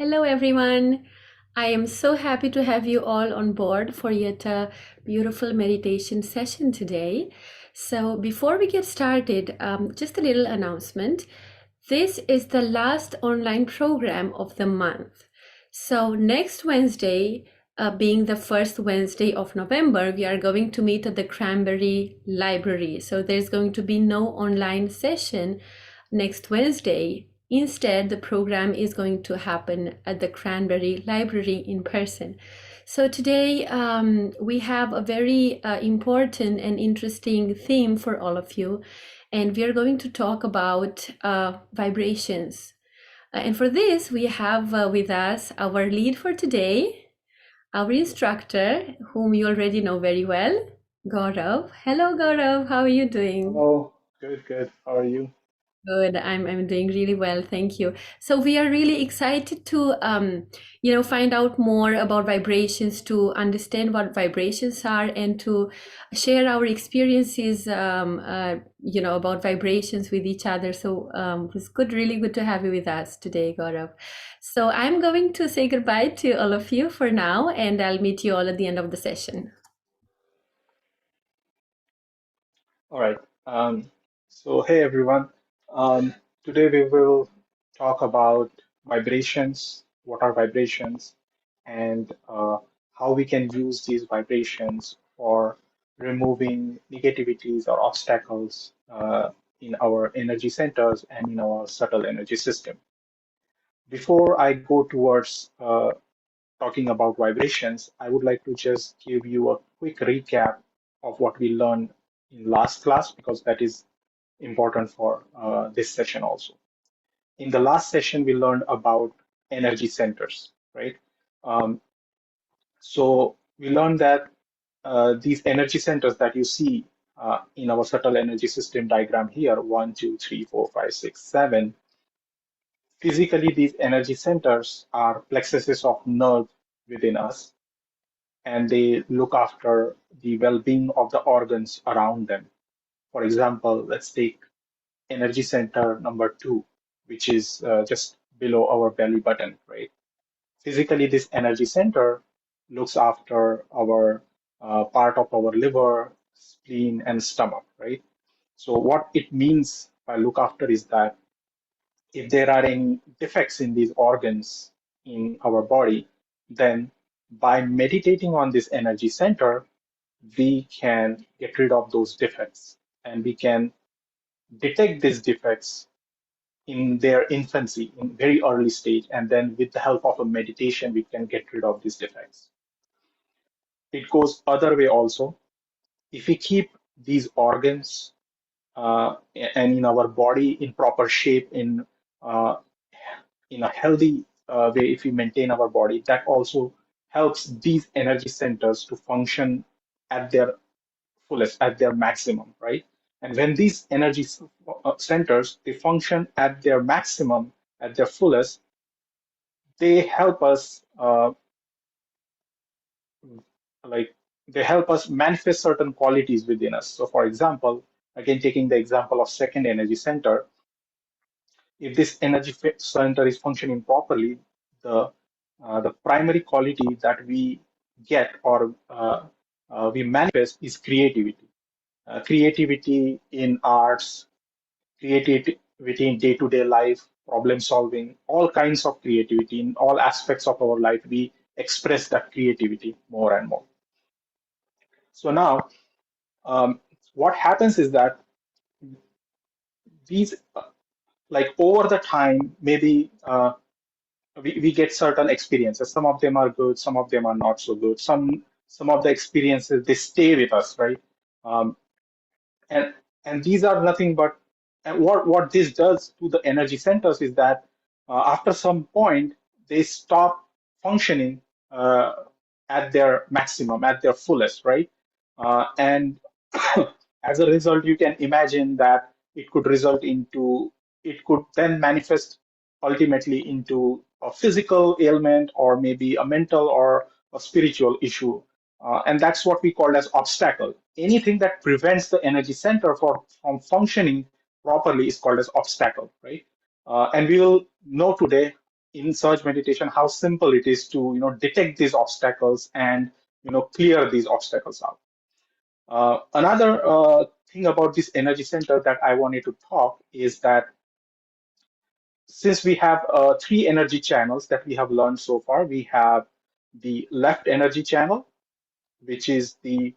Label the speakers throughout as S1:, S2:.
S1: Hello, everyone. I am so happy to have you all on board for yet a beautiful meditation session today. So, before we get started, just a little announcement. This is the last online program of the month. So, next Wednesday, being the first Wednesday of November, we are going to meet at the Cranberry Library. So, there's going to be no online session next Wednesday. Instead, the program is going to happen at the Cranberry Library in person. So today we have a very important and interesting theme for all of you, and we are going to talk about vibrations. And for this, we have with us our lead for today, our instructor, whom you already know very well, Gaurav. Hello, Gaurav. How are you doing?
S2: Hello, good, good. How are you?
S1: Good. I'm doing really well, thank you. So we are really excited to find out more about vibrations, to understand what vibrations are, and to share our experiences about vibrations with each other. So it's really good to have you with us today, Gaurav. So I'm going to say goodbye to all of you for now, and I'll meet you all at the end of the session.
S2: All right. Hey everyone. Today we will talk about vibrations, what are vibrations, and how we can use these vibrations for removing negativities or obstacles in our energy centers and in our subtle energy system. Before I go towards talking about vibrations, I would like to just give you a quick recap of what we learned in last class because that is important for this session also. In the last session, we learned about energy centers, right? Um, so we learned that these energy centers that you see in our subtle energy system diagram here, 1, 2, 3, 4, 5, 6, 7. Physically, these energy centers are plexuses of nerve within us and they look after the well-being of the organs around them. For example, let's take energy center number 2, which is just below our belly button, right? Physically, this energy center looks after our part of our liver, spleen, and stomach, right? So what it means by look after is that if there are any defects in these organs in our body, then by meditating on this energy center, we can get rid of those defects and we can detect these defects in their infancy, in very early stage, and then with the help of a meditation, we can get rid of these defects. It goes other way also. If we keep these organs and in our body in proper shape, uh, in a healthy way, if we maintain our body, that also helps these energy centers to function at their fullest, at their maximum, right? And when these energy centers they function at their maximum, at their fullest, they help us like they help us manifest certain qualities within us. So, for example, again taking the example of second energy center, if this energy center is functioning properly, the primary quality that we get or we manifest is creativity. Creativity in arts, creativity in day-to-day life, problem solving, all kinds of creativity in all aspects of our life. We express that creativity more and more. So now, what happens is that these, like over the time, maybe we get certain experiences. Some of them are good, some of them are not so good. Some of the experiences they stay with us, right? Um, and and these are nothing but and what this does to the energy centers is that after some point they stop functioning at their maximum, at their fullest, right? And as a result, you can imagine that it could then manifest ultimately into a physical ailment or maybe a mental or a spiritual issue. And that's what we call as obstacle. Anything that prevents the energy center from functioning properly is called as obstacle, right? And we will know today in Surge meditation how simple it is to detect these obstacles and clear these obstacles out. Another thing about this energy center that I wanted to talk is that since we have three energy channels that we have learned so far, we have the left energy channel, which is the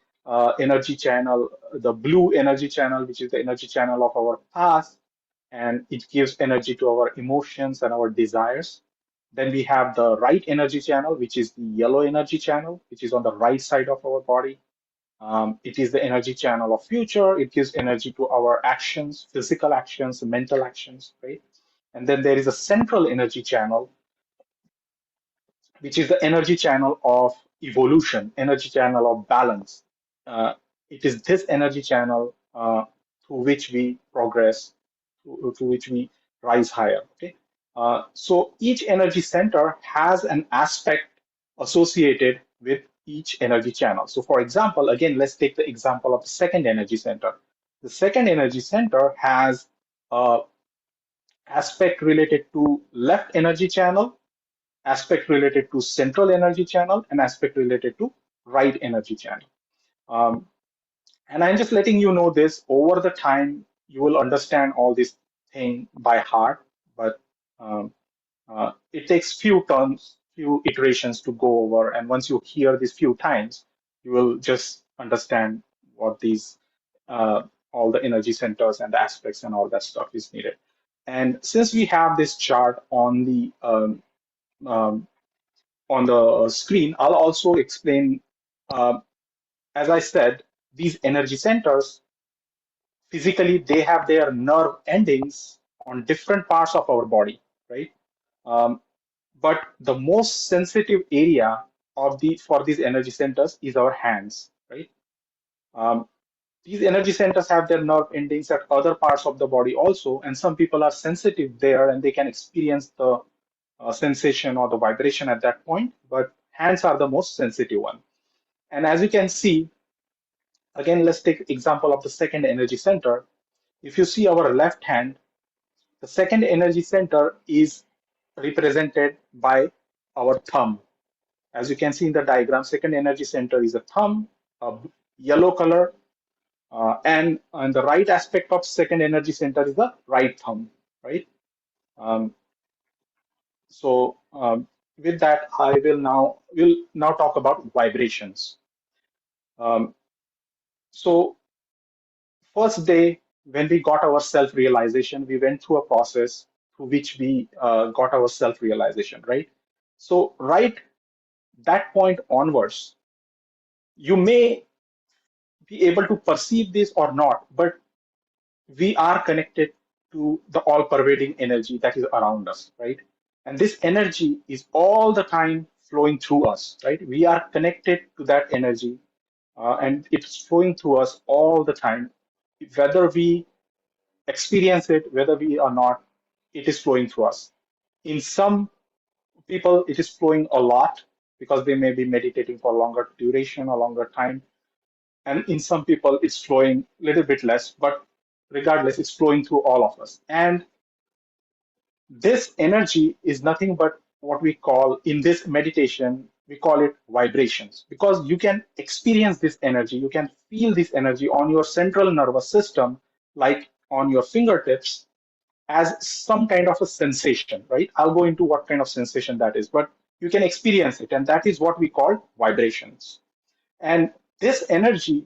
S2: energy channel, the blue energy channel, which is the energy channel of our past, and it gives energy to our emotions and our desires. Then we have the right energy channel, which is the yellow energy channel, which is on the right side of our body. It is the energy channel of future. It gives energy to our actions, physical actions, mental actions, right? And then there is a central energy channel, which is the energy channel of evolution, energy channel of balance. It is this energy channel through which we progress, through which we rise higher. Okay, so each energy center has an aspect associated with each energy channel. So, for example, again, let's take the example of the second energy center. The second energy center has aspect related to left energy channel, aspect related to central energy channel, and aspect related to right energy channel. Um, and I'm just letting you know this over the time, you will understand all this thing by heart, but um, it takes few turns, few iterations to go over. And once you hear this few times, you will just understand what these, all the energy centers and the aspects and all that stuff is needed. And since we have this chart um, on the screen, I'll also explain, uh, as I said, these energy centers, physically, they have their nerve endings on different parts of our body, right? Um, but the most sensitive area of the for these energy centers is our hands, right? Um, these energy centers have their nerve endings at other parts of the body also, and some people are sensitive there and they can experience the sensation or the vibration at that point, but hands are the most sensitive one. And as you can see, again, let's take example of the second energy center. If you see our left hand, the second energy center is represented by our thumb. As you can see in the diagram, second energy center is a thumb, a yellow color, and on the right aspect of second energy center is the right thumb, right? Um, so with that, will now talk about vibrations. Um, so first day when we got our self-realization, we went through a process through which we got our self-realization, right? So right that point onwards, you may be able to perceive this or not, but we are connected to the all-pervading energy that is around us, right? And this energy is all the time flowing through us, right? We are connected to that energy, and it's flowing through us all the time, whether we experience it, whether we are not, it is flowing through us. In some people, it is flowing a lot because they may be meditating for longer duration or longer time. And in some people, it's flowing a little bit less, but regardless, it's flowing through all of us. And this energy is nothing but what we call in this meditation, we call it vibrations because you can experience this energy, you can feel this energy on your central nervous system, like on your fingertips, as some kind of a sensation, right? I'll go into what kind of sensation that is, but you can experience it, and that is what we call vibrations. And this energy,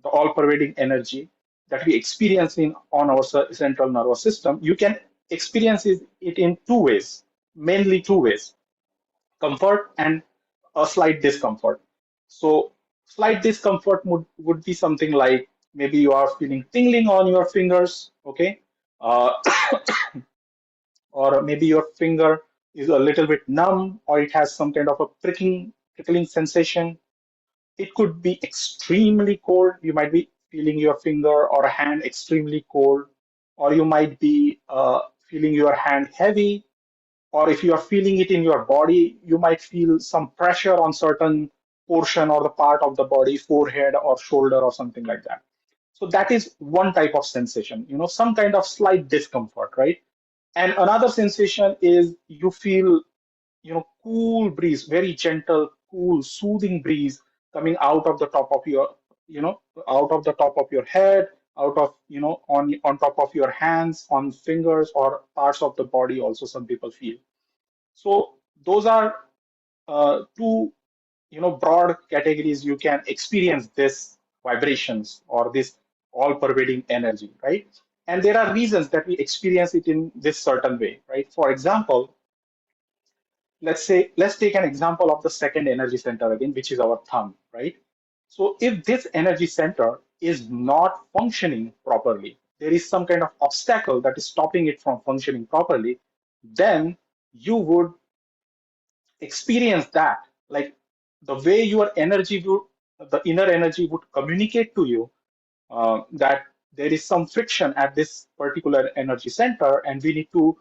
S2: the all-pervading energy that we experience in on our central nervous system, you can experience it in two ways, mainly two ways: comfort and a slight discomfort. So, slight discomfort would be something like maybe you are feeling tingling on your fingers, okay? Uh, or maybe your finger is a little bit numb, or it has some kind of a prickling sensation. It could be extremely cold. You might be feeling your finger or a hand extremely cold, or you might be feeling your hand heavy, or if you are feeling it in your body, you might feel some pressure on certain portion or the part of the body, forehead or shoulder or something like that. So that is one type of sensation, some kind of slight discomfort, right? And another sensation is you feel, cool breeze, very gentle, cool, soothing breeze coming out of the top of your, out of the top of your head, out of, on top of your hands, on fingers, or parts of the body also some people feel. So those are two, broad categories you can experience this vibrations or this all-pervading energy, right? And there are reasons that we experience it in this certain way, right? For example, let's take an example of the second energy center again, which is our thumb, right? So if this energy center is not functioning properly, there is some kind of obstacle that is stopping it from functioning properly, then you would experience that, like the way your energy would, the inner energy would communicate to you that there is some friction at this particular energy center, and we need to,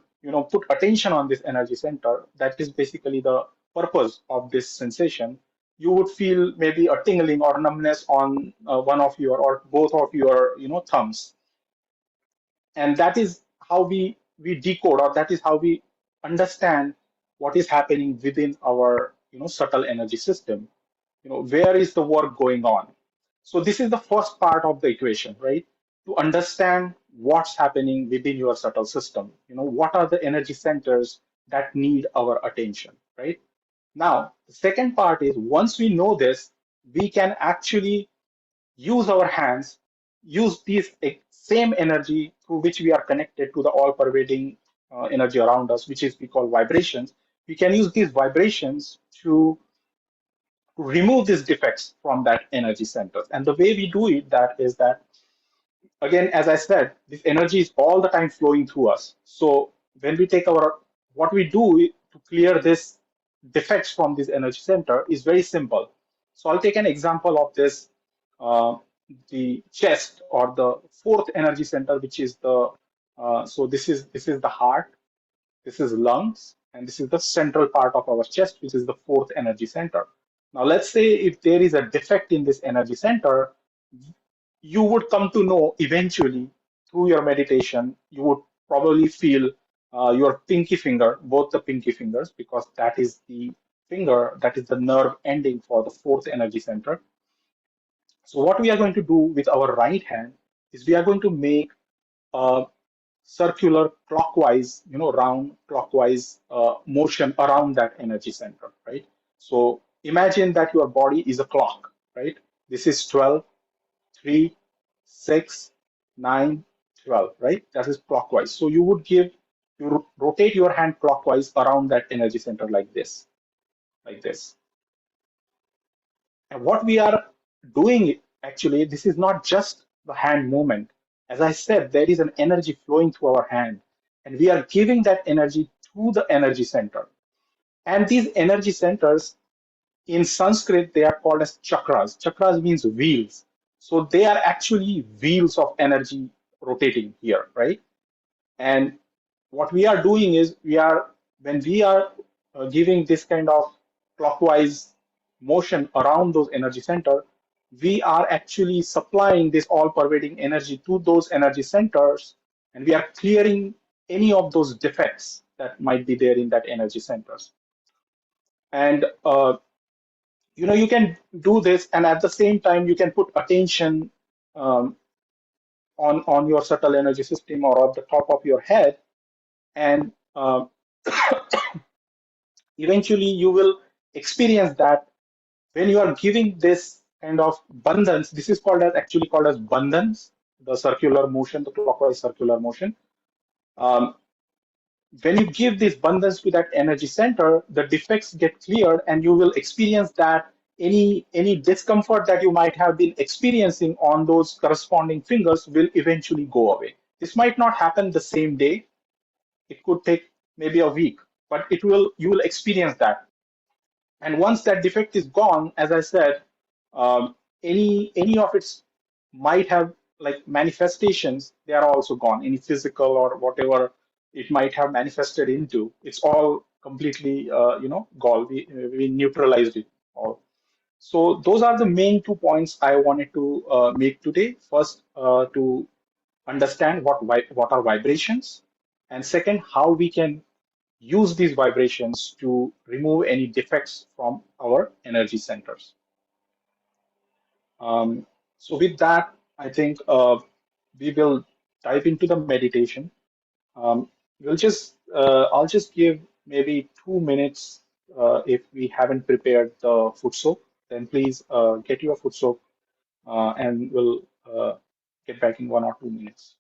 S2: put attention on this energy center. That is basically the purpose of this sensation. You would feel maybe a tingling or numbness on one of your or both of your, thumbs, and that is how we decode, or that is how we understand what is happening within our, subtle energy system. Where is the work going on? So this is the first part of the equation, right? To understand what's happening within your subtle system. What are the energy centers that need our attention, right? Now the second part is, once we know this, we can actually use our hands, use this same energy through which we are connected to the all-pervading energy around us, which is we call vibrations. We can use these vibrations to remove these defects from that energy centers. And the way we do it, that is that, again, as I said, this energy is all the time flowing through us. So when we take our, what we do to clear this defects from this energy center is very simple. So I'll take an example of this, uh, the chest, or the fourth energy center, which is the, so this is the heart, this is lungs, and this is the central part of our chest, which is the fourth energy center. Now, let's say if there is a defect in this energy center, you would come to know eventually through your meditation, you would probably feel your pinky finger, both the pinky fingers, because that is the finger, that is the nerve ending for the fourth energy center. So, what we are going to do with our right hand is we are going to make a circular clockwise, round clockwise motion around that energy center, right? So imagine that your body is a clock, right? This is 12, 3, 6, 9, 12, right? That is clockwise. So you would rotate your hand clockwise around that energy center like this, like this. And what we are doing, actually, this is not just the hand movement. As I said, there is an energy flowing through our hand, and we are giving that energy to the energy center. And these energy centers, in Sanskrit, they are called as chakras. Chakras means wheels. So they are actually wheels of energy rotating here, right? And what we are doing is when we are giving this kind of clockwise motion around those energy center, we are actually supplying this all-pervading energy to those energy centers, and we are clearing any of those defects that might be there in that energy centers. And you can do this, and at the same time, you can put attention um, on your subtle energy system or at the top of your head, and eventually you will experience that when you are giving this kind of bandhans. This is actually called as bandhans, the circular motion, the clockwise circular motion. um, when you give these bandhans to that energy center, the defects get cleared, and you will experience that any discomfort that you might have been experiencing on those corresponding fingers will eventually go away. This might not happen the same day. It could take maybe a week, but you will experience that. And once that defect is gone, as I said, any of its might have like manifestations, they are also gone. Any physical or whatever it might have manifested into, it's all completely gone. We neutralized it all. So those are the main 2 points I wanted to make today. First, to understand what are vibrations, And second, how we can use these vibrations to remove any defects from our energy centers. Um, so with that, I think we will dive into the meditation. I'll just give maybe 2 minutes. If we haven't prepared the foot soak, then please get your foot soak, and we'll get back in 1 or 2 minutes.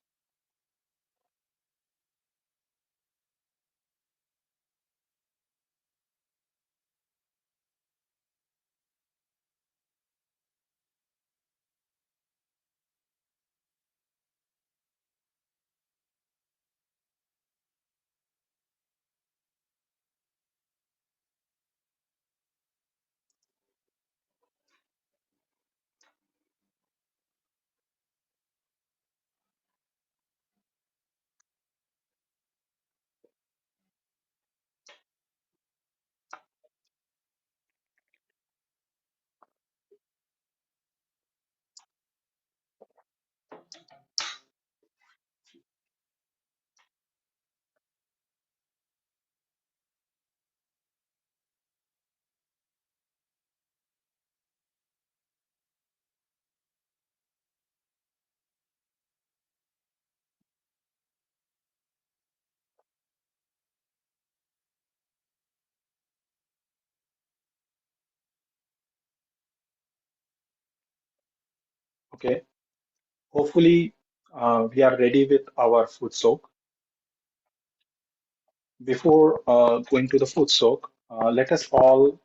S2: Okay. Hopefully, we are ready with our foot soak. Before going to the foot soak, let us all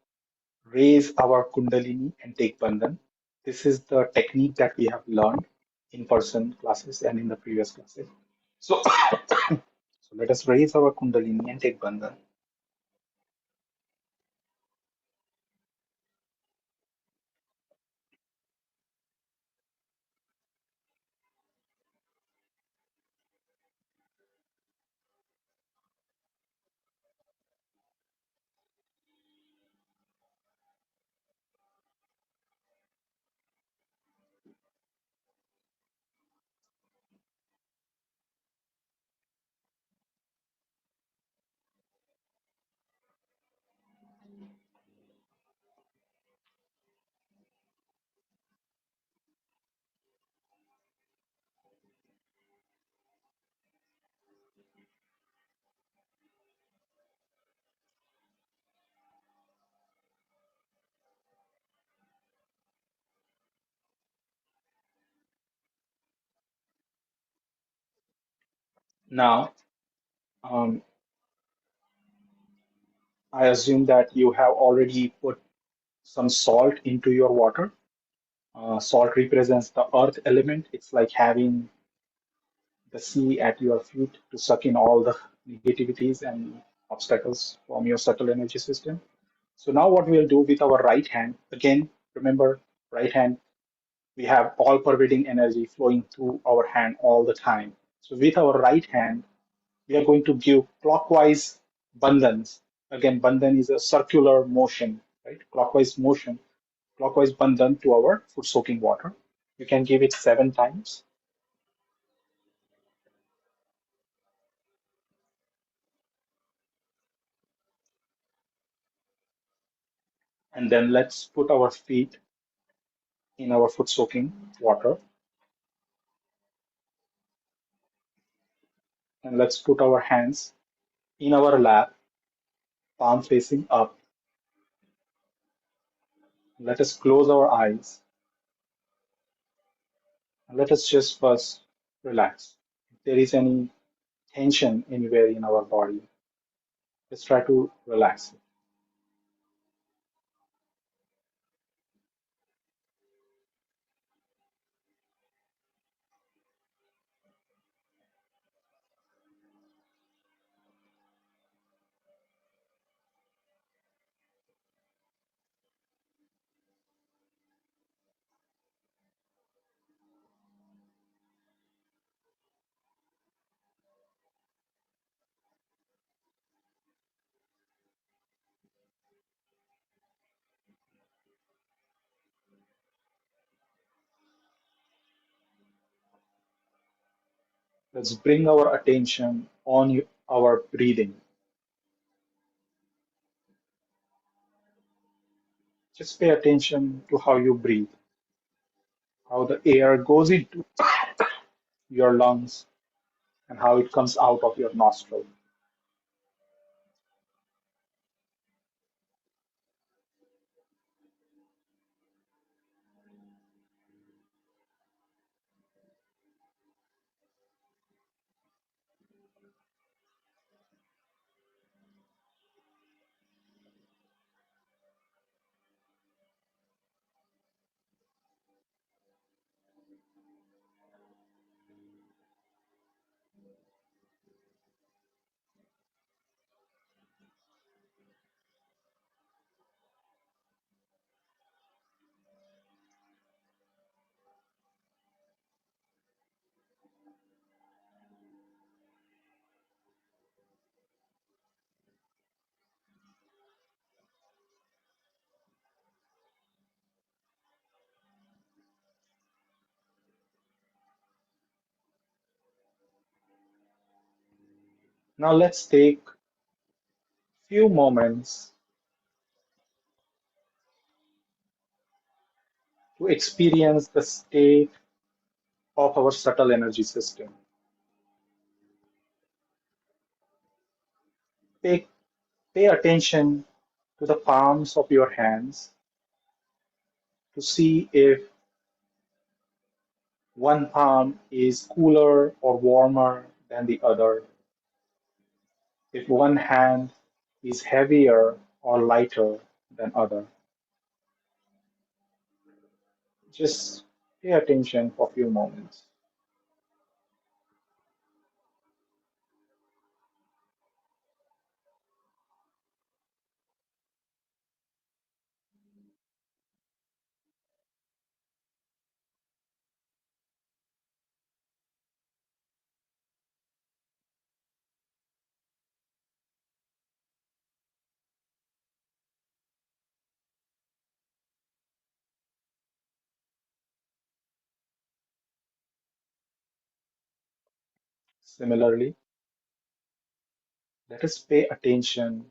S2: raise our Kundalini and take Bandhan. This is the technique that we have learned in person classes and in the previous classes. So, so let us raise our Kundalini and take Bandhan. Now, um, I assume that you have already put some salt into your water. Salt represents the earth element. It's like having the sea at your feet to suck in all the negativities and obstacles from your subtle energy system. So now what we'll do with our right hand, again, remember, right hand, we have all pervading energy flowing through our hand all the time. So with our right hand, we are going to give clockwise bandhans. Again, bandhan is a circular motion, right? Clockwise motion, clockwise bandhan to our foot soaking water. You can give it 7 times. And then let's put our feet in our foot soaking water. And let's put our hands in our lap, palm facing up. Let us close our eyes and let us just first relax. If there is any tension anywhere in our body, let's try to relax it. Let's bring our attention on our breathing. Just pay attention to how you breathe, how the air goes into your lungs and how it comes out of your nostril. Now let's take few moments to experience the state of our subtle energy system. Pay, pay attention to the palms of your hands to see if one palm is cooler or warmer than the other, if one hand is heavier or lighter than other. Just pay attention for a few moments. Similarly, let us pay attention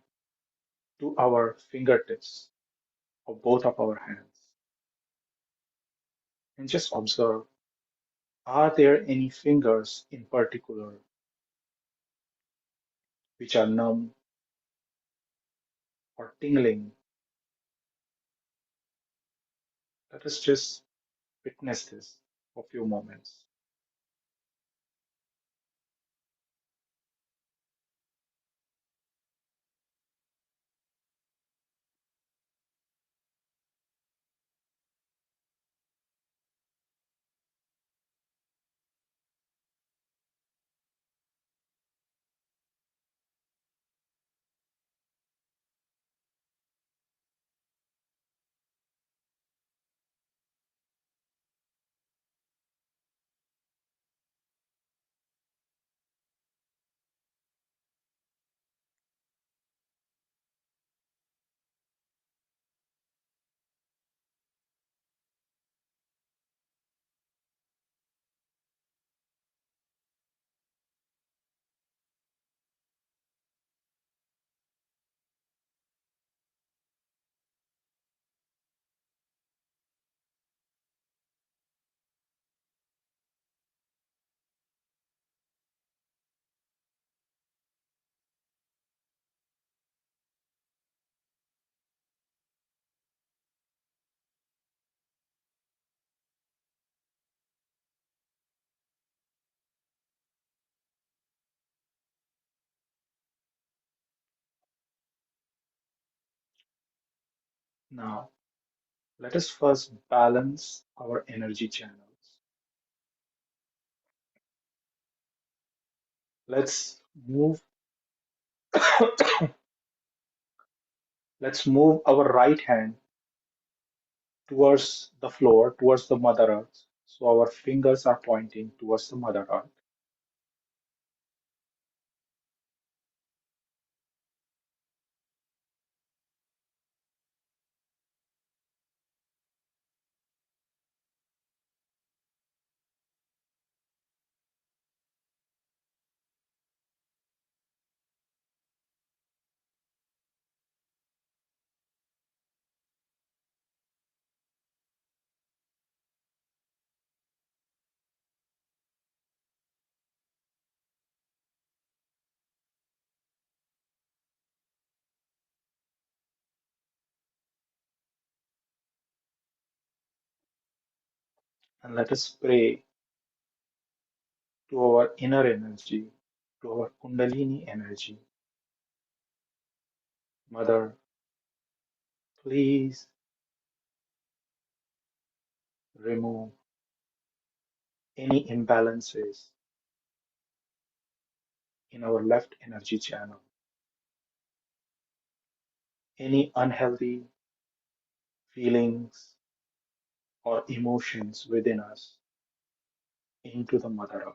S2: to our fingertips of both of our hands and just observe, are there any fingers in particular which are numb or tingling? Let us just witness this for a few moments. Now, let us first balance our energy channels. Let's move let's move our right hand towards the floor, towards the Mother Earth. So our fingers are pointing towards the Mother Earth. And let us pray to our inner energy, to our Kundalini energy. Mother, please remove any imbalances in our left energy channel, any unhealthy feelings or emotions within us into the Mother Earth.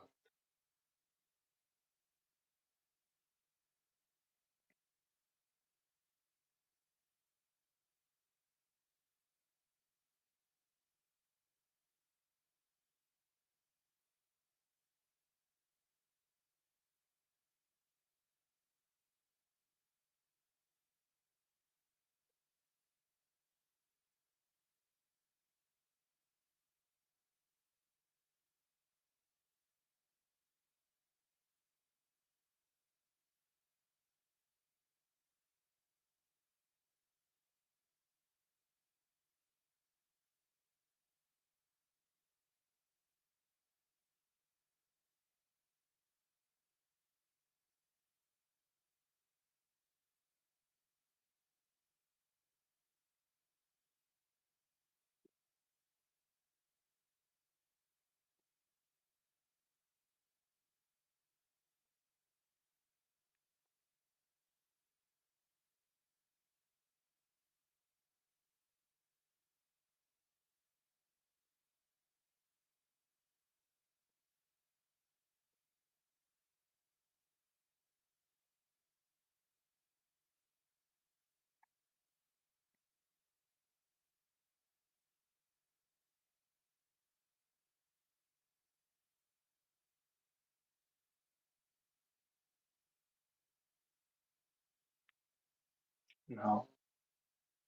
S2: Now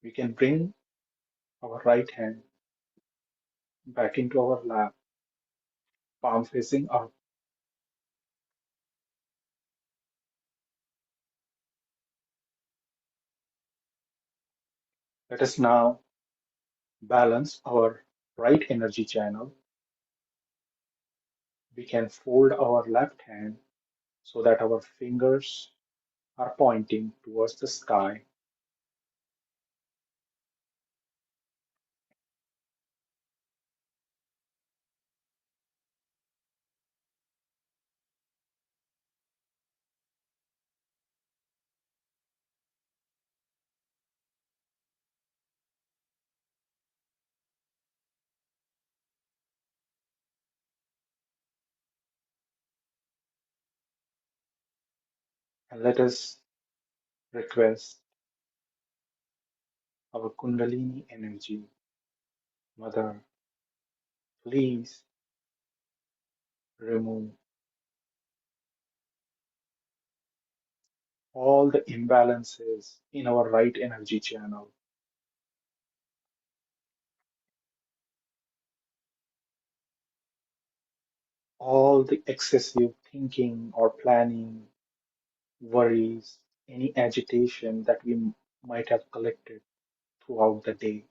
S2: we can bring our right hand back into our lap, palm facing up. Let us now balance our right energy channel. We can fold our left hand so that our fingers are pointing towards the sky, and let us request our Kundalini energy. Mother, please remove all the imbalances in our right energy channel, all the excessive thinking or planning, worries, any agitation that we might have collected throughout the day.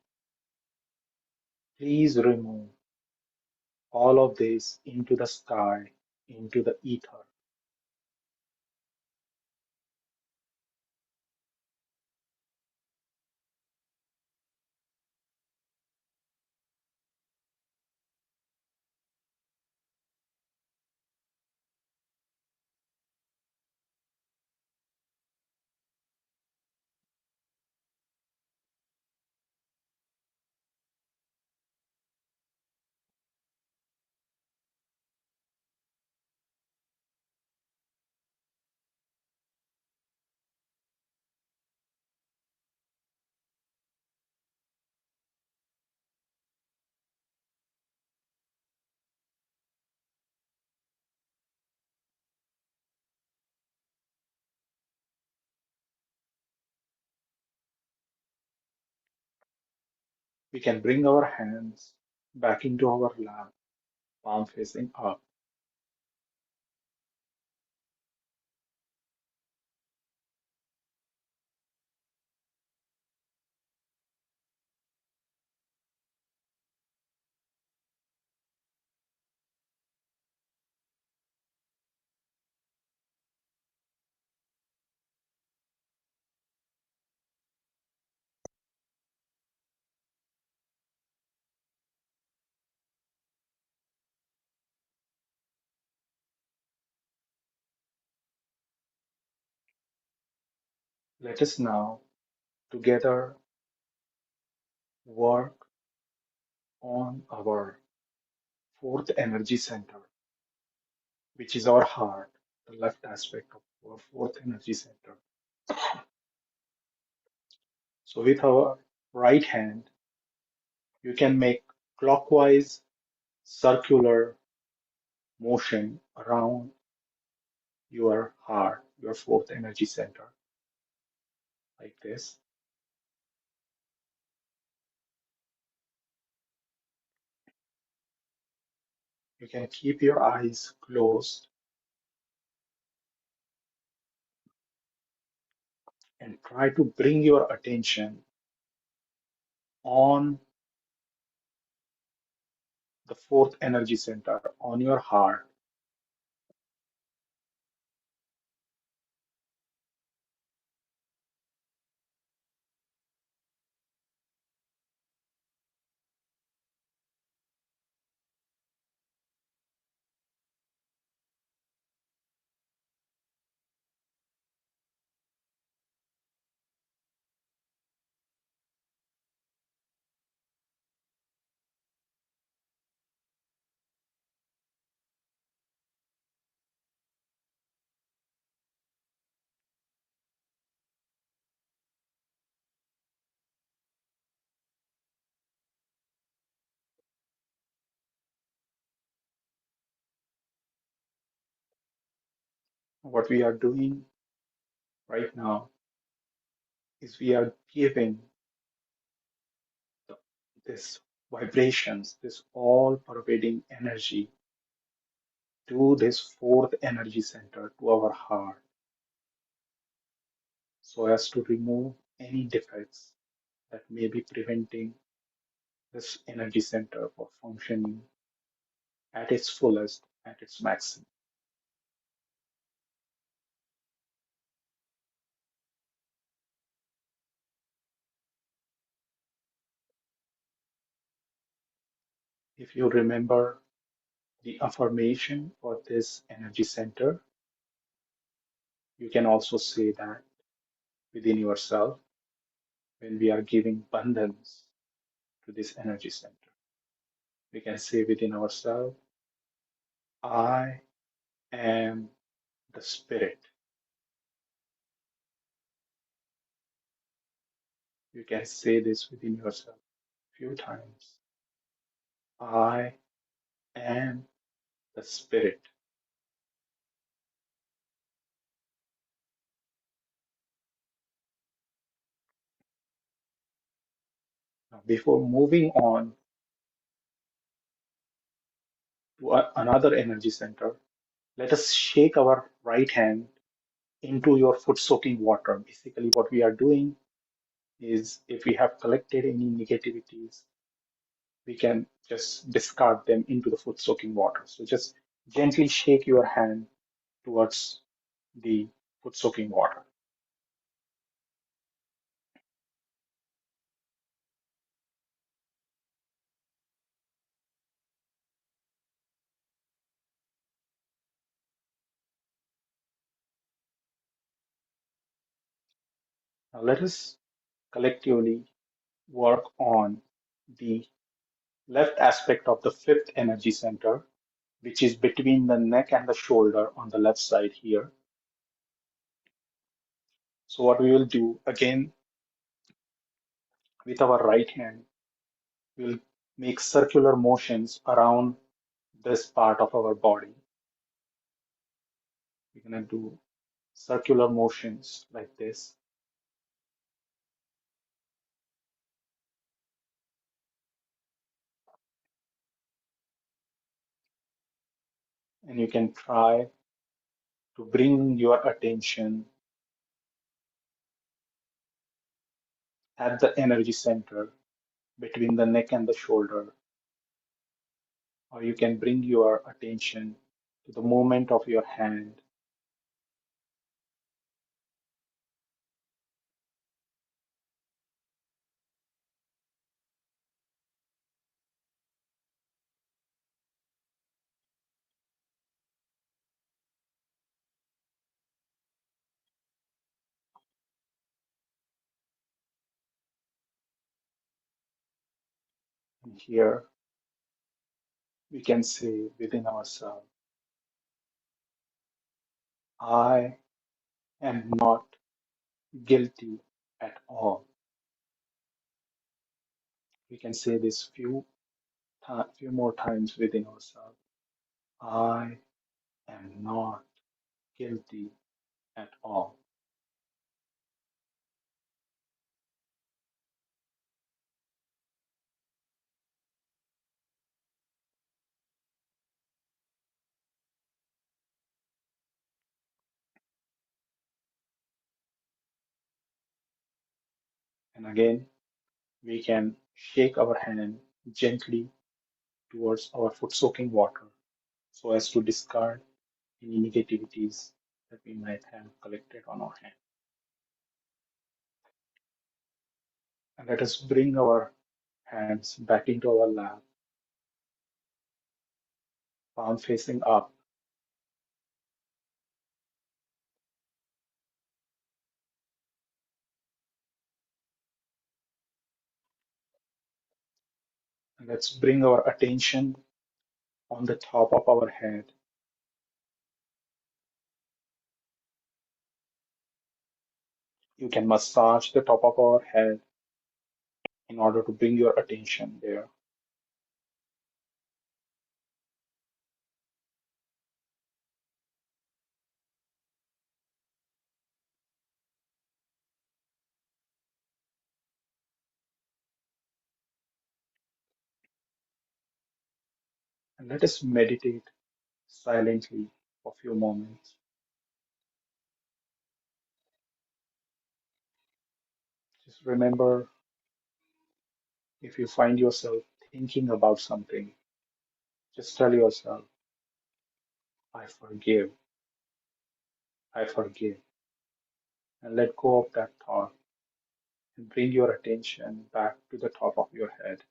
S2: Please remove all of this into the sky, into the ether. We can bring our hands back into our lap, palm facing up. Let us now together work on our fourth energy center, which is our heart, the left aspect of our fourth energy center. So, with our right hand, you can make clockwise circular motion around your heart, your fourth energy center, like this. You can keep your eyes closed and try to bring your attention on the fourth energy center, on your heart. What we are doing right now is we are giving the, this vibrations, this all pervading energy to this fourth energy center, to our heart, so as to remove any defects that may be preventing this energy center from functioning at its fullest, at its maximum. If you remember the affirmation for this energy center, you can also say that within yourself when we are giving abundance to this energy center. We can say within ourselves, I am the spirit. You can say this within yourself a few times. I am the spirit. Now, before moving on to another energy center, let us shake our right hand into your foot soaking water. Basically, what we are doing is if we have collected any negativities, we can just discard them into the foot soaking water. So just gently shake your hand towards the foot soaking water. Now let us collectively work on the left aspect of the fifth energy center, which is between the neck and the shoulder on the left side here. So what we will do again with our right hand, we'll make circular motions around this part of our body. We're gonna do circular motions like this. And you can try to bring your attention at the energy center between the neck and the shoulder, or you can bring your attention to the movement of your hand. And here we can say within ourselves, I am not guilty at all. We can say this few more times within ourselves. I am not guilty at all. And again, we can shake our hand gently towards our foot soaking water so as to discard any negativities that we might have collected on our hand. And let us bring our hands back into our lap, palm facing up. And let's bring our attention on the top of our head. You can massage the top of our head in order to bring your attention there. And let us meditate silently for a few moments. Just remember, if you find yourself thinking about something, just tell yourself, I forgive, I forgive, and let go of that thought and bring your attention back to the top of your head.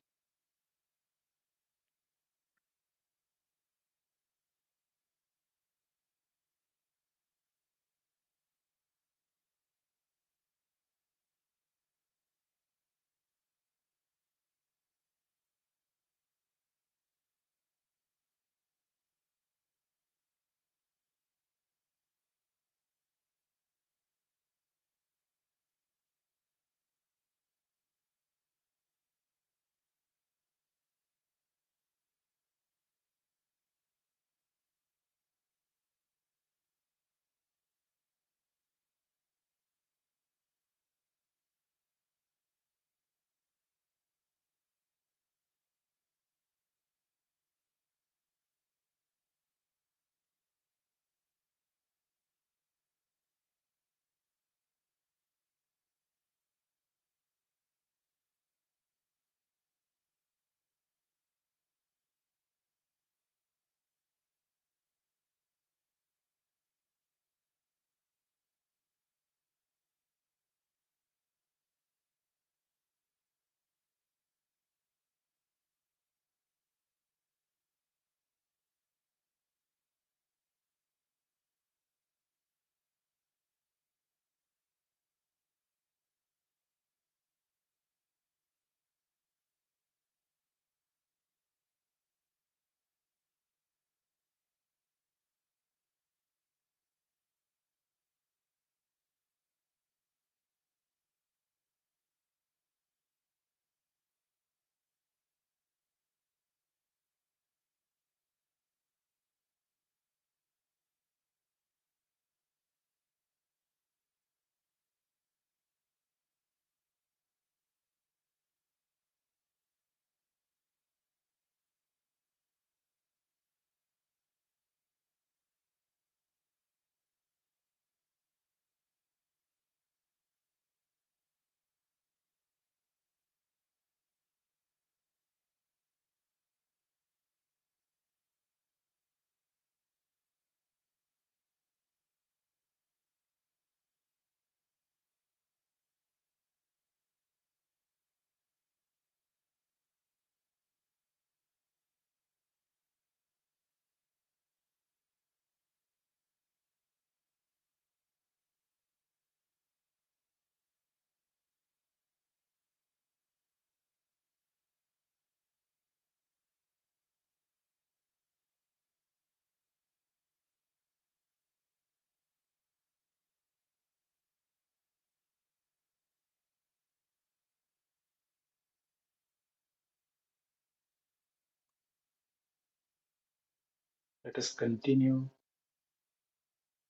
S2: Let us continue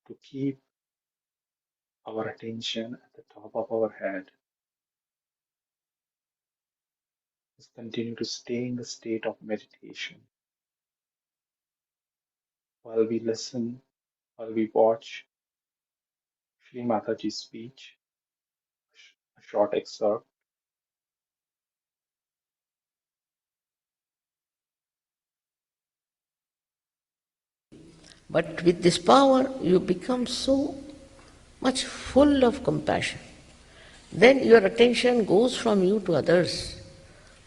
S2: to keep our attention at the top of our head. Let's continue to stay in the state of meditation while we listen, while we watch Sri Mataji's speech, a short excerpt.
S3: But with this power, you become so much full of compassion. Then your attention goes from you to others.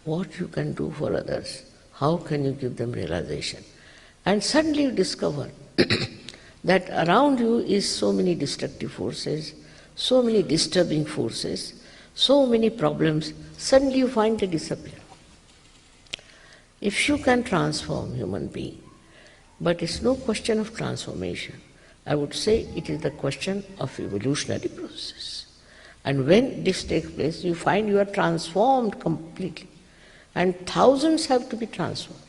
S3: What you can do for others. How can you give them realization? And suddenly you discover that around you is so many destructive forces, so many disturbing forces, so many problems. Suddenly you find they disappear. If you can transform human being, but it's no question of transformation. I would say it is the question of evolutionary process. And when this takes place, you find you are transformed completely. And thousands have to be transformed.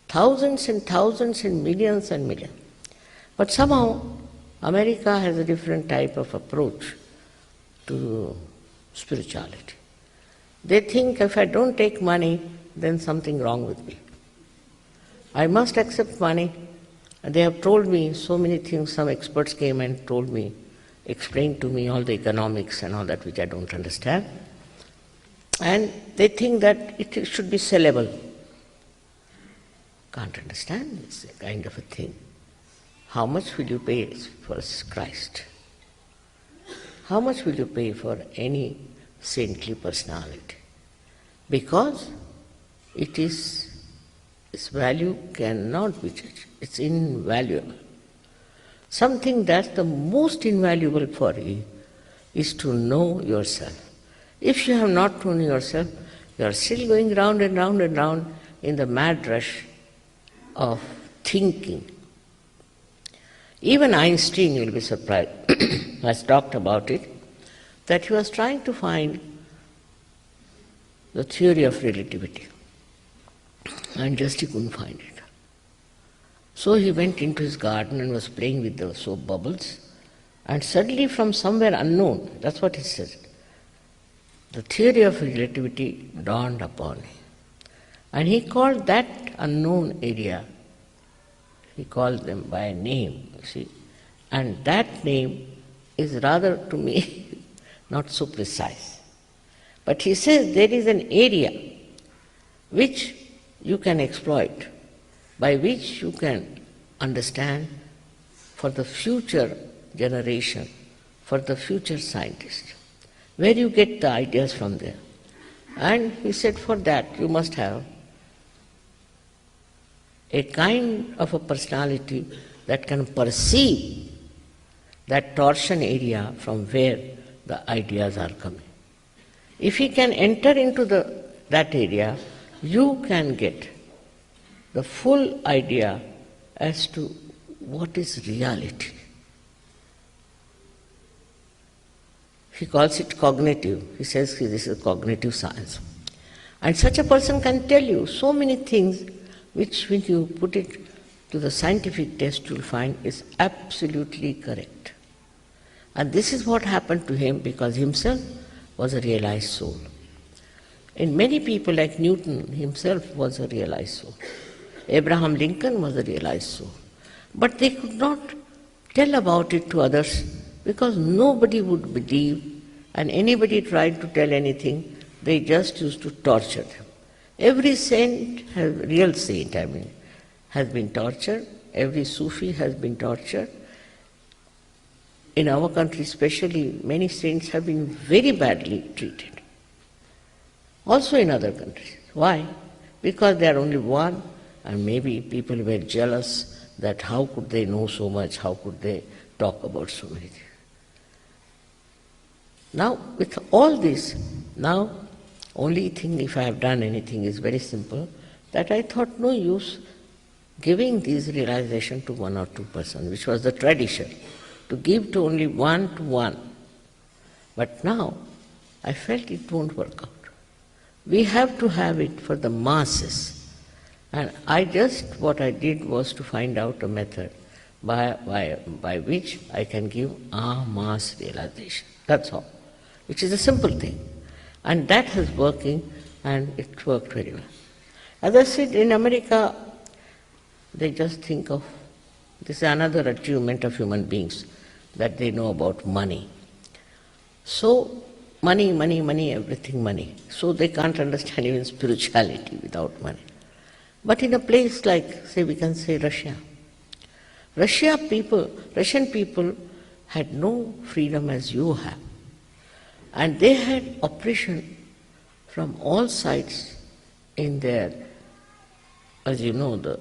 S3: Thousands and millions and millions. But somehow, America has a different type of approach to spirituality. They think if I don't take money, then something wrong with me. I must accept money. And they have told me so many things. Some experts came and told me, explained to me all the economics and all that which I don't understand. And they think that it should be sellable. Can't understand this kind of a thing. How much will you pay for Christ? How much will you pay for any saintly personality? Because its value cannot be judged. It's invaluable. Something that's the most invaluable for you is to know yourself. If you have not known yourself, you are still going round and round and round in the mad rush of thinking. Even Einstein, you'll be surprised, has talked about it, that he was trying to find the theory of relativity. And just he couldn't find it. So he went into his garden and was playing with the soap bubbles, and suddenly from somewhere unknown, that's what he said, the theory of relativity dawned upon him. And he called that unknown area, he called them by a name, you see. And that name is rather, to me, not so precise. But he says there is an area which you can exploit, by which you can understand for the future generation, for the future scientist, where you get the ideas from there. And he said for that you must have a kind of a personality that can perceive that torsion area from where the ideas are coming. If he can enter into that area, you can get the full idea as to what is reality. He calls it cognitive. He says this is cognitive science. And such a person can tell you so many things which, when you put it to the scientific test, you'll find is absolutely correct. And this is what happened to him, because himself was a realized soul. And many people like Newton himself was a realized soul. Abraham Lincoln was a realized soul. But they could not tell about it to others because nobody would believe, and anybody tried to tell anything, they just used to torture them. Every saint, real saint has been tortured. Every Sufi has been tortured. In our country especially, many saints have been very badly treated. Also in other countries. Why? Because they are only one, and maybe people were jealous that how could they know so much, how could they talk about so many things. Now, with all this, now only thing, if I have done anything, is very simple, that I thought no use giving these realization to one or two persons, which was the tradition, to give to only one to one. But now I felt it won't work out. We have to have it for the masses. And what I did was to find out a method by which I can give a mass realization. That's all, which is a simple thing. And that is working, and it worked very well. As I said, in America, they just think of this is another achievement of human beings that they know about money. So, money, money, money, everything money. So they can't understand even spirituality without money. But in a place like, say, we can say Russia, Russian people had no freedom as you have. And they had oppression from all sides in their, as you know, the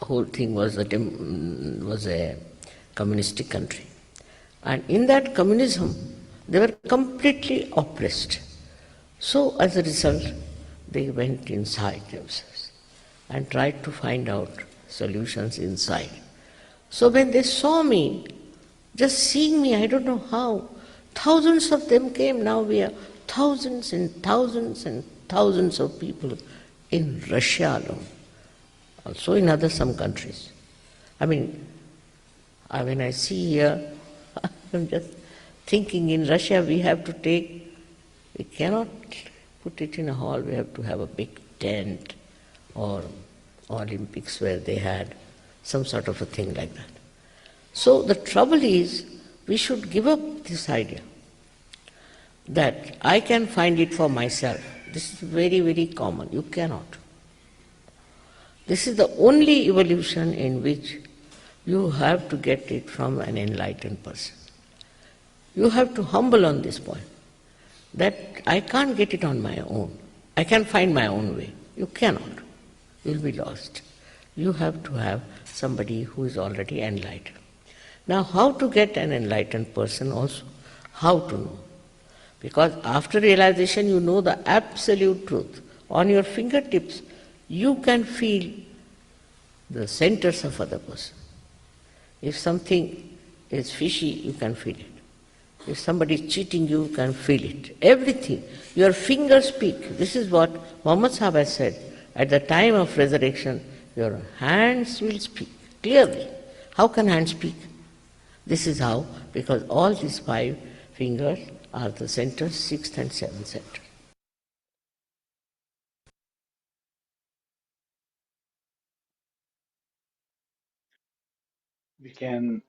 S3: whole thing was a communistic country. And in that communism, they were completely oppressed. So as a result, they went inside themselves and tried to find out solutions inside. So when they saw me, just seeing me, I don't know how, thousands of them came. Now we have thousands and thousands and thousands of people in Russia alone, also in other some countries. I mean, when I see here, I'm just thinking in Russia we cannot put it in a hall, we have to have a big tent or Olympics where they had some sort of a thing like that. So the trouble is, we should give up this idea that I can find it for myself. This is very, very common. You cannot. This is the only evolution in which you have to get it from an enlightened person. You have to humble on this point, that I can't get it on my own. I can find my own way. You cannot. You'll be lost. You have to have somebody who is already enlightened. Now, how to get an enlightened person also? How to know? Because after realization, you know the absolute truth. On your fingertips, you can feel the centers of other person. If something is fishy, you can feel it. If somebody is cheating you, can feel it. Everything. Your fingers speak. This is what Muhammad Sahib has said. At the time of resurrection, your hands will speak clearly. How can hands speak? This is how, because all these 5 fingers are the centers, 6th and 7th center.
S2: We can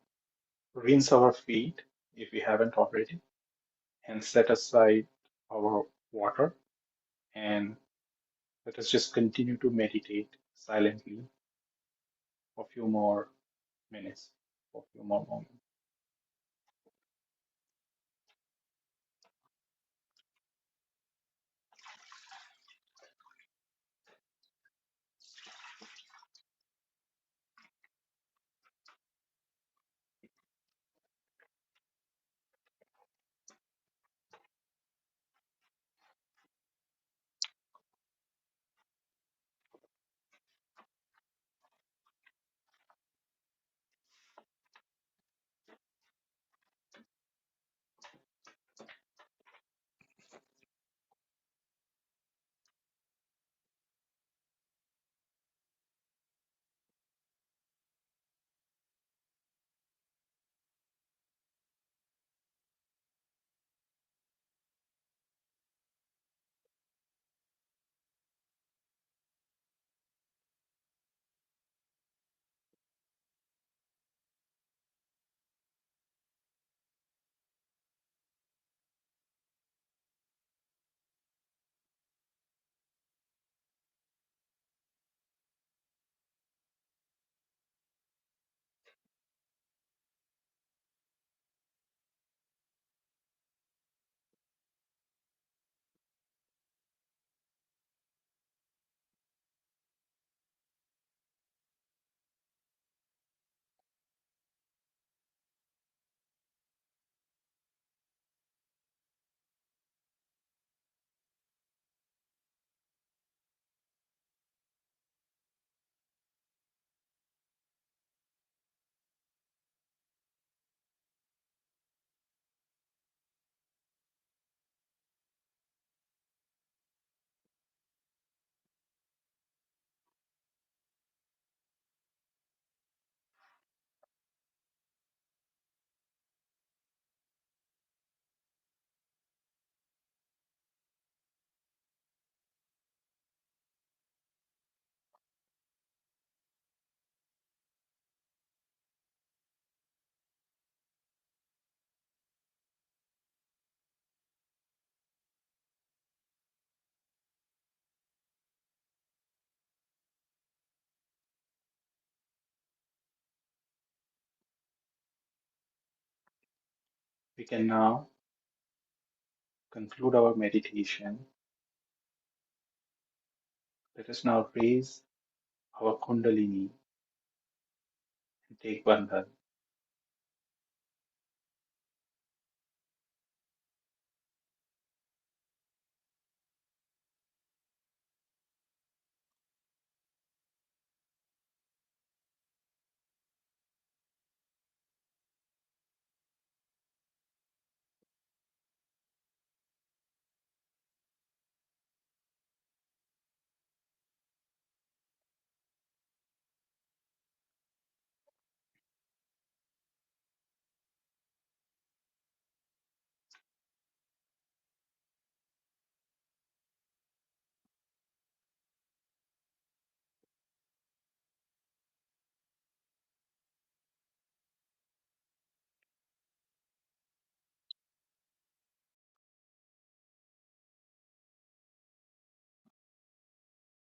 S2: rinse our feet if we haven't already and set aside our water, and let us just continue to meditate silently for a few more minutes, for a few more moments. We can now conclude our meditation. Let us now raise our Kundalini and take Bandhan.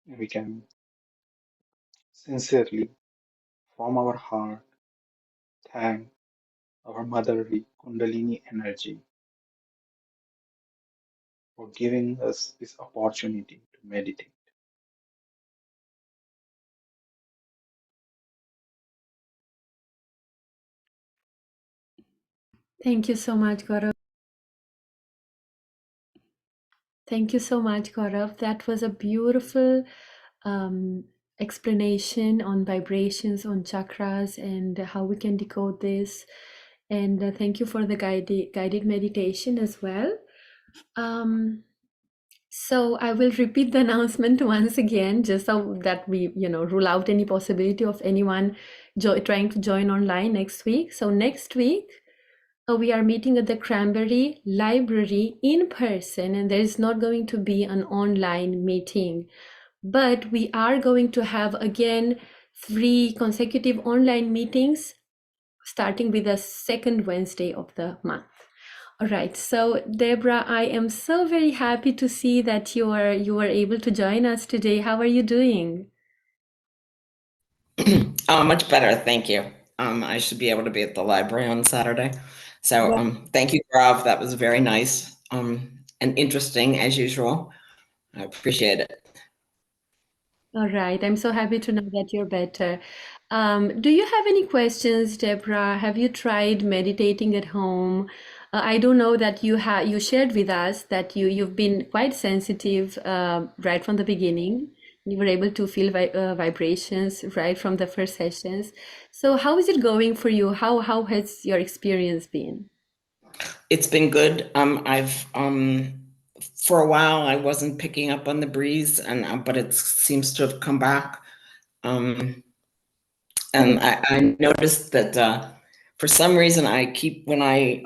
S2: We can sincerely, from our heart, thank our motherly Kundalini energy for giving us this opportunity to meditate.
S1: Thank you so much, Gaurav. Thank you so much, Gaurav. That was a beautiful um, explanation on vibrations, on chakras, and how we can decode this. And thank you for the guided meditation as well. Um, so I will repeat the announcement once again, just so that we, rule out any possibility of anyone trying to join online next week. So next week, we are meeting at the Cranberry Library in person, and there is not going to be an online meeting. But we are going to have again 3 consecutive online meetings, starting with the second Wednesday of the month. All right, so Deborah, I am so very happy to see that you are able to join us today. How are you doing?
S4: Oh, much better, thank you. I should be able to be at the library on Saturday. So, thank you, Gaurav. That was very nice, and interesting as usual. I appreciate it.
S1: All right, I'm so happy to know that you're better. Do you have any questions, Deborah? Have you tried meditating at home? I do know that you shared with us that you've been quite sensitive right from the beginning. You were able to feel vibrations right from the first sessions. So how is it going for you? How has your experience been?
S4: It's been good. I've for a while I wasn't picking up on the breeze, and but it seems to have come back. And I noticed that for some reason I keep when I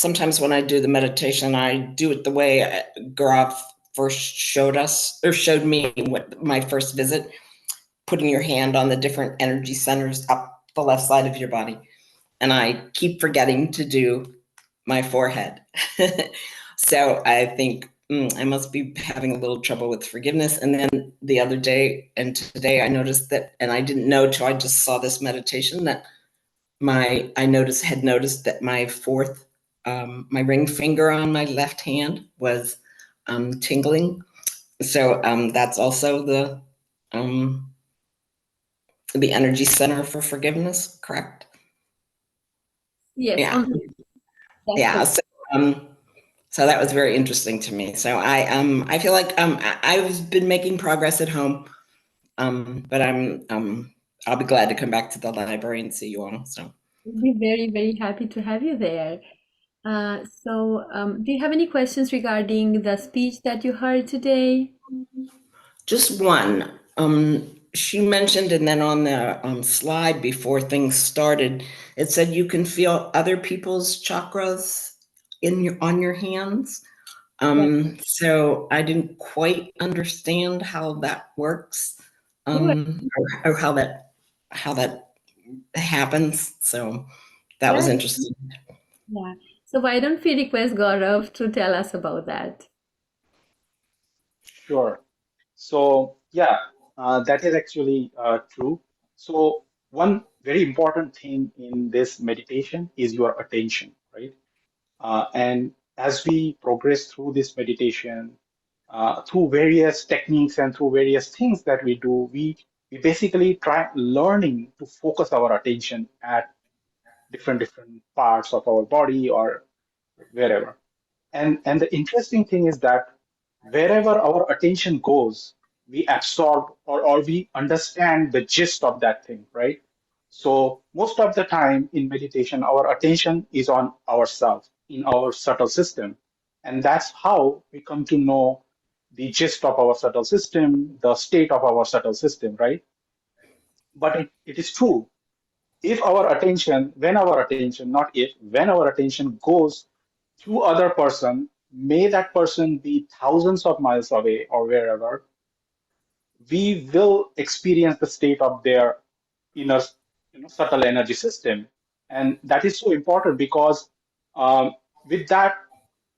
S4: sometimes when I do the meditation, I do it the way Gaurav first showed us or showed me what my first visit, putting your hand on the different energy centers up the left side of your body. And I keep forgetting to do my forehead. So I think I must be having a little trouble with forgiveness. And then the other day and today I noticed that, and I didn't know till I just saw this meditation that had noticed that my fourth, my ring finger on my left hand was tingling. So that's also the energy center for forgiveness, correct?
S1: Yes,
S4: Yeah,
S1: that's
S4: yeah.
S1: correct.
S4: So, so that was very interesting to me. So I feel like I've been making progress at home, but I'll be glad to come back to the library and see you all. So
S1: We'll be very, very happy to have you there. Do you have any questions regarding the speech that you heard today?
S4: just one. She mentioned, and then on the slide before things started, it said you can feel other people's chakras on your hands. So I didn't quite understand how that works,
S1: Sure.
S4: or how that happens. So that was
S1: Yeah,
S4: interesting.
S1: yeah. So why don't we request Gaurav to tell us about that?
S2: Sure. So, yeah, that is actually true. So, one very important thing in this meditation is your attention, right? And as we progress through this meditation, through various techniques and through various things that we do, we basically try learning to focus our attention at different parts of our body or wherever. And the interesting thing is that wherever our attention goes, we absorb or we understand the gist of that thing, right? So most of the time in meditation, our attention is on ourselves, in our subtle system. And that's how we come to know the gist of our subtle system, the state of our subtle system, right? But it is true. If our attention, when our attention, not if, when our attention goes to other person, may that person be thousands of miles away or wherever, we will experience the state of their inner, subtle energy system. And that is so important because with that,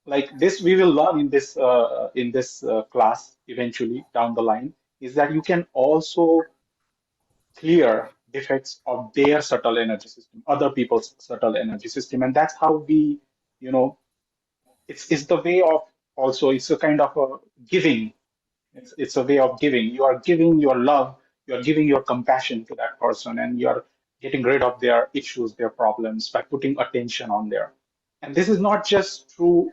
S2: like this, we will learn in this class eventually down the line, is that you can also clear defects of their subtle energy system, other people's subtle energy system, and that's how we, you know, it's the way of also it's a kind of a giving. It's a way of giving. You are giving your love, you are giving your compassion to that person, and you are getting rid of their issues, their problems by putting attention on there. And this is not just true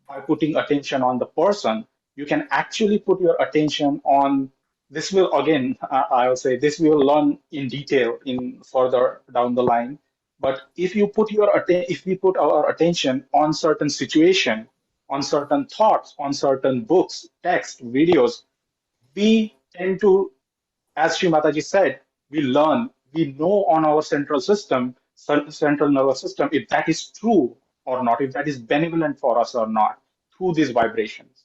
S2: by putting attention on the person. You can actually put your attention on this will again, I'll say this we will learn in detail in further down the line. But if we put our attention on certain situation, on certain thoughts, on certain books, text, videos, we tend to, as Sri Mataji said, we know on our central nervous system, if that is true or not, if that is benevolent for us or not, through these vibrations.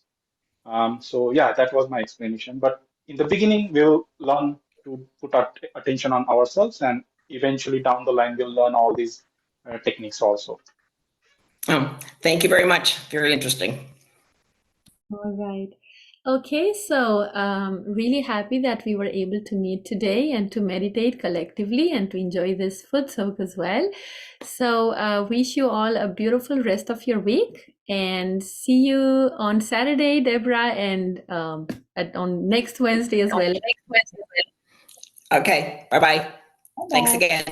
S2: So yeah, that was my explanation. But in the beginning, we'll learn to put our attention on ourselves, and eventually down the line, we'll learn all these techniques also.
S4: Oh, thank you very much. Very interesting.
S1: All right. Okay, so really happy that we were able to meet today and to meditate collectively and to enjoy this food soak as well. So wish you all a beautiful rest of your week and see you on Saturday, Deborah, and on next Wednesday as well.
S4: Okay, bye-bye. Thanks again.